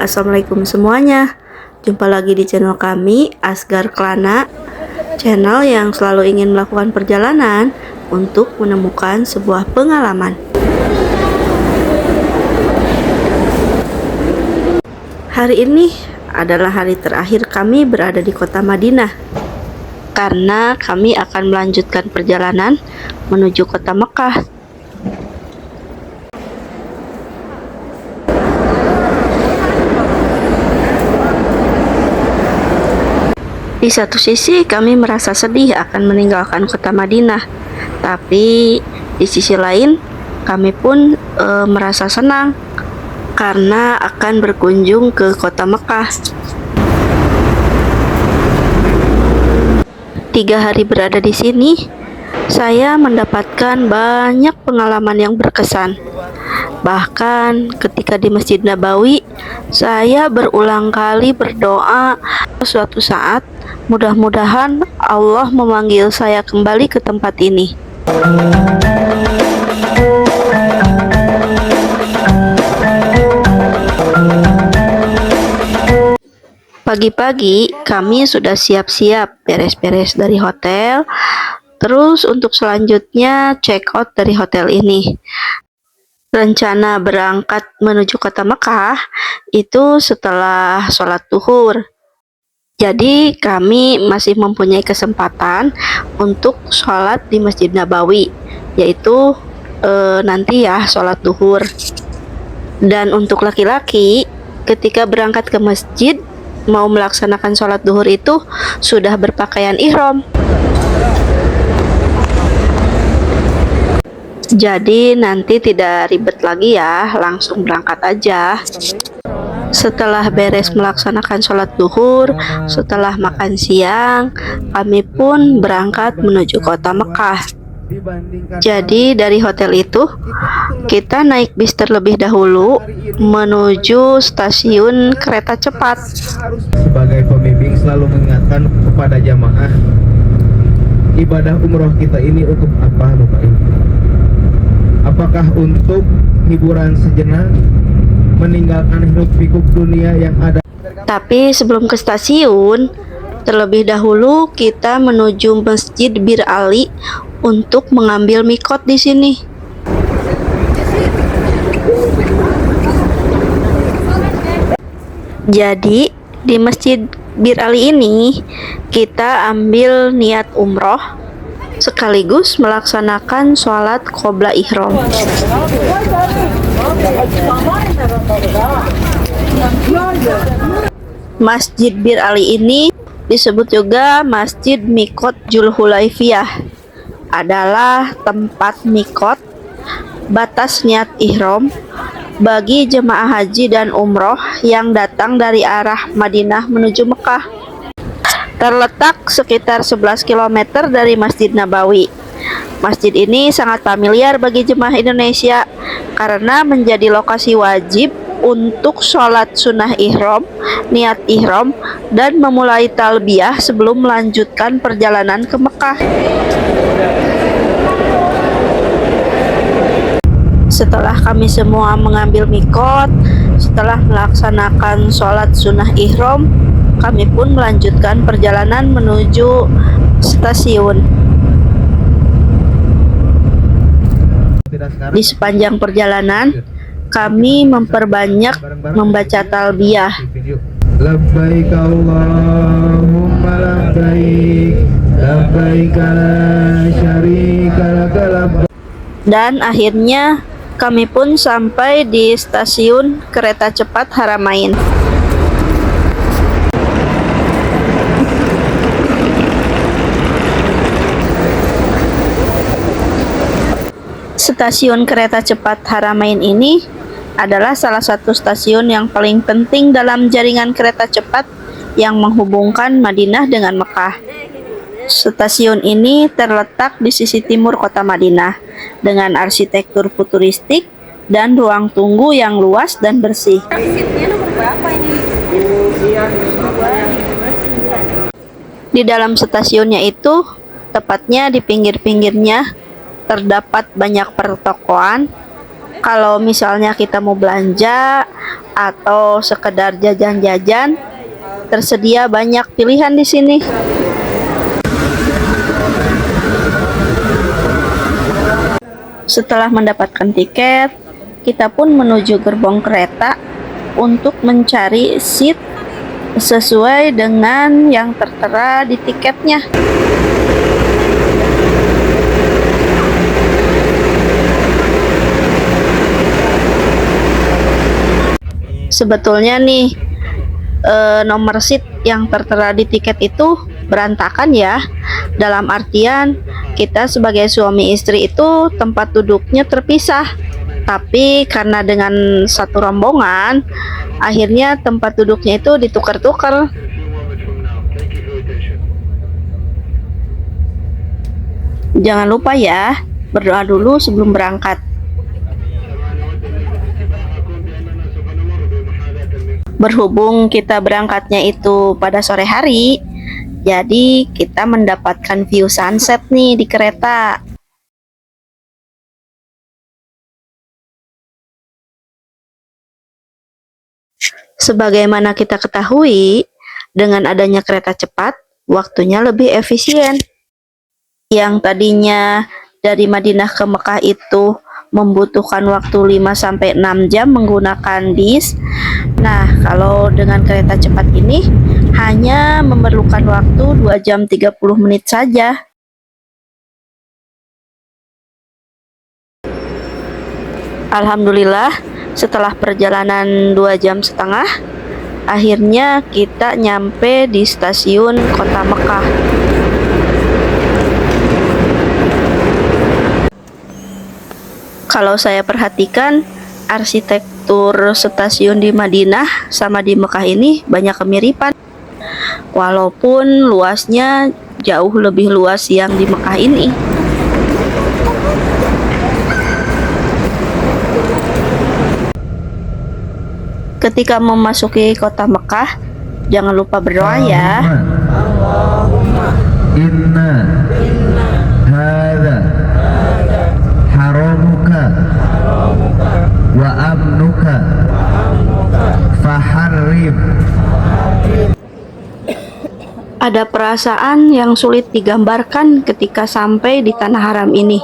Assalamualaikum semuanya. Jumpa lagi di channel kami, Asgar Klana, channel yang selalu ingin melakukan perjalanan untuk menemukan sebuah pengalaman. Hari ini adalah hari terakhir kami berada di kota Madinah, karena kami akan melanjutkan perjalanan menuju kota Mekah. Di satu sisi kami merasa sedih akan meninggalkan kota Madinah, tapi di sisi lain kami pun merasa senang karena akan berkunjung ke kota Mekah. 3 hari berada di sini, saya mendapatkan banyak pengalaman yang berkesan. Bahkan ketika di Masjid Nabawi, saya berulang kali berdoa, suatu saat mudah-mudahan Allah memanggil saya kembali ke tempat ini. Pagi-pagi kami sudah siap-siap beres-beres dari hotel. Terus untuk selanjutnya check out dari hotel ini. Rencana berangkat menuju kota Mekah itu setelah sholat zuhur. Jadi kami masih mempunyai kesempatan untuk sholat di Masjid Nabawi, yaitu nanti ya sholat zuhur. Dan untuk laki-laki ketika berangkat ke masjid mau melaksanakan sholat zuhur itu sudah berpakaian ihram. Jadi nanti tidak ribet lagi ya, langsung berangkat aja. Setelah beres melaksanakan sholat zuhur, setelah makan siang, kami pun berangkat menuju kota Mekah. Jadi dari hotel itu, kita naik bis terlebih dahulu menuju stasiun kereta cepat. Sebagai pembimbing selalu mengingatkan kepada jamaah, ibadah umroh kita ini untuk apa Bapak Ibu? Apakah untuk hiburan sejenak, meninggalkan hiruk-pikuk dunia yang ada? Tapi sebelum ke stasiun, terlebih dahulu kita menuju Masjid Bir Ali untuk mengambil mikot di sini. Jadi di Masjid Bir Ali ini kita ambil niat umroh sekaligus melaksanakan sholat qobla ihram. Masjid Bir Ali ini disebut juga Masjid Mikot Dzulhulaifiyah, adalah tempat mikot batas niat ihram bagi jemaah haji dan umroh yang datang dari arah Madinah menuju Mekah. Terletak sekitar 11 km dari Masjid Nabawi. Masjid ini sangat familiar bagi jemaah Indonesia karena menjadi lokasi wajib untuk sholat sunnah ihram, niat ihram, dan memulai talbiyah sebelum melanjutkan perjalanan ke Mekah. Setelah kami semua mengambil mikot, setelah melaksanakan sholat sunnah ihram, kami pun melanjutkan perjalanan menuju stasiun. Di sepanjang perjalanan, kami memperbanyak membaca talbiyah. Labbaik Allahumma labbaik, labbaik la syarika lak labbaik. Dan akhirnya kami pun sampai di stasiun kereta cepat Haramain. Stasiun kereta cepat Haramain ini adalah salah satu stasiun yang paling penting dalam jaringan kereta cepat yang menghubungkan Madinah dengan Mekah. Stasiun ini terletak di sisi timur kota Madinah dengan arsitektur futuristik dan ruang tunggu yang luas dan bersih. Di dalam stasiunnya itu, tepatnya di pinggir-pinggirnya, terdapat banyak pertokoan. Kalau misalnya kita mau belanja atau sekedar jajan-jajan, tersedia banyak pilihan di sini. Setelah mendapatkan tiket, kita pun menuju gerbong kereta untuk mencari seat sesuai dengan yang tertera di tiketnya. Sebetulnya nih, nomor seat yang tertera di tiket itu berantakan ya. Dalam artian kita sebagai suami istri itu tempat duduknya terpisah. Tapi karena dengan satu rombongan, akhirnya tempat duduknya itu ditukar-tukar. Jangan lupa ya, berdoa dulu sebelum berangkat. Berhubung kita berangkatnya itu pada sore hari, jadi kita mendapatkan view sunset nih di kereta. Sebagaimana kita ketahui, dengan adanya kereta cepat, waktunya lebih efisien. Yang tadinya dari Madinah ke Mekah itu membutuhkan waktu 5-6 jam menggunakan bis. Nah, kalau dengan kereta cepat ini hanya memerlukan waktu 2 jam 30 menit saja. Alhamdulillah, setelah perjalanan 2,5 jam, akhirnya kita nyampe di stasiun Kota Mekah. Kalau saya perhatikan, arsitektur stasiun di Madinah sama di Mekah ini banyak kemiripan. Walaupun luasnya jauh lebih luas yang di Mekah ini. Ketika memasuki kota Mekah, jangan lupa berdoa ya. Allahumma inna hadza haramuka wa amnuka faharrim. Ada perasaan yang sulit digambarkan ketika sampai di tanah haram ini.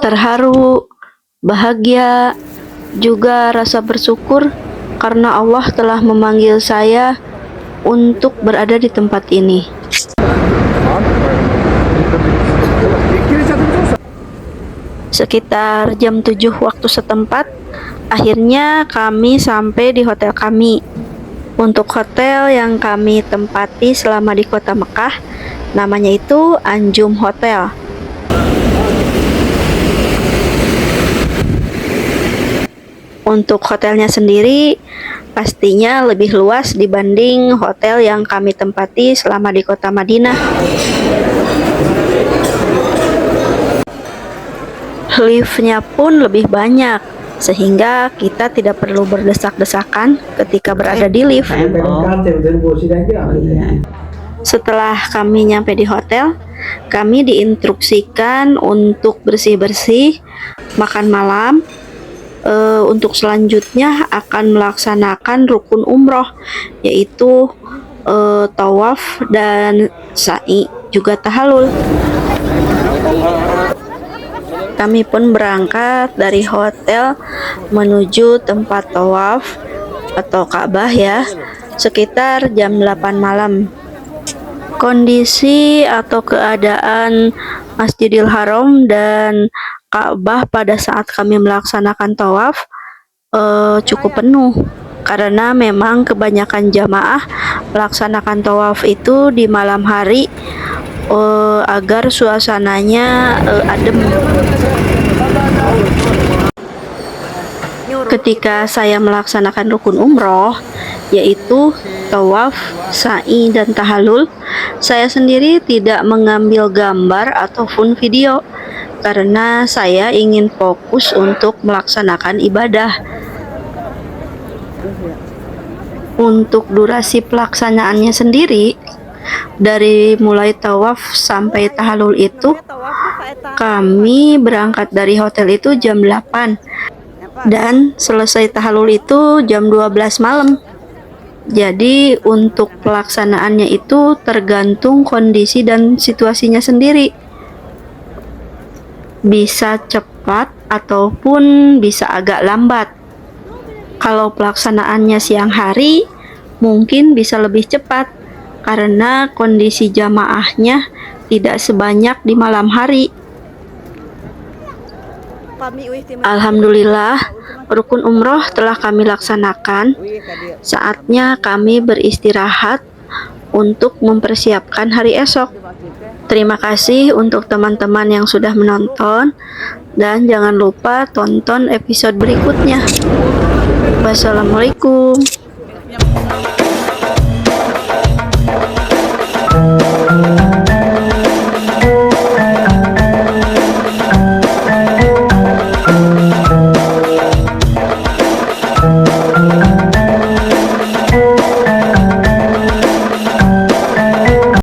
Terharu, bahagia, juga rasa bersyukur karena Allah telah memanggil saya untuk berada di tempat ini. Sekitar jam 7 waktu setempat, akhirnya kami sampai di hotel kami. Untuk hotel yang kami tempati selama di kota Mekah, namanya itu Anjum Hotel. Untuk hotelnya sendiri, pastinya lebih luas dibanding hotel yang kami tempati selama di kota Madinah. Liftnya pun lebih banyak, sehingga kita tidak perlu berdesak-desakan ketika berada di lift. Setelah kami nyampe di hotel, kami diinstruksikan untuk bersih-bersih, makan malam. Untuk selanjutnya akan melaksanakan rukun umroh, yaitu tawaf dan sa'i, juga tahalul. Kami pun berangkat dari hotel menuju tempat tawaf atau Ka'bah ya, sekitar jam 8 malam. Kondisi atau keadaan Masjidil Haram dan Ka'bah pada saat kami melaksanakan tawaf cukup penuh, karena memang kebanyakan jamaah melaksanakan tawaf itu di malam hari agar suasananya adem. Ketika saya melaksanakan rukun umroh, yaitu tawaf, sa'i, dan tahalul, saya sendiri tidak mengambil gambar ataupun video karena saya ingin fokus untuk melaksanakan ibadah. Untuk durasi pelaksanaannya sendiri, dari mulai tawaf sampai tahalul itu, kami berangkat dari hotel itu jam 8. Dan selesai tahallul itu jam 12 malam. Jadi untuk pelaksanaannya itu tergantung kondisi dan situasinya sendiri. Bisa cepat ataupun bisa agak lambat. Kalau pelaksanaannya siang hari, mungkin bisa lebih cepat karena kondisi jamaahnya tidak sebanyak di malam hari. Alhamdulillah, rukun umroh telah kami laksanakan. Saatnya kami beristirahat untuk mempersiapkan hari esok. Terima kasih untuk teman-teman yang sudah menonton, dan jangan lupa tonton episode berikutnya. Wassalamualaikum.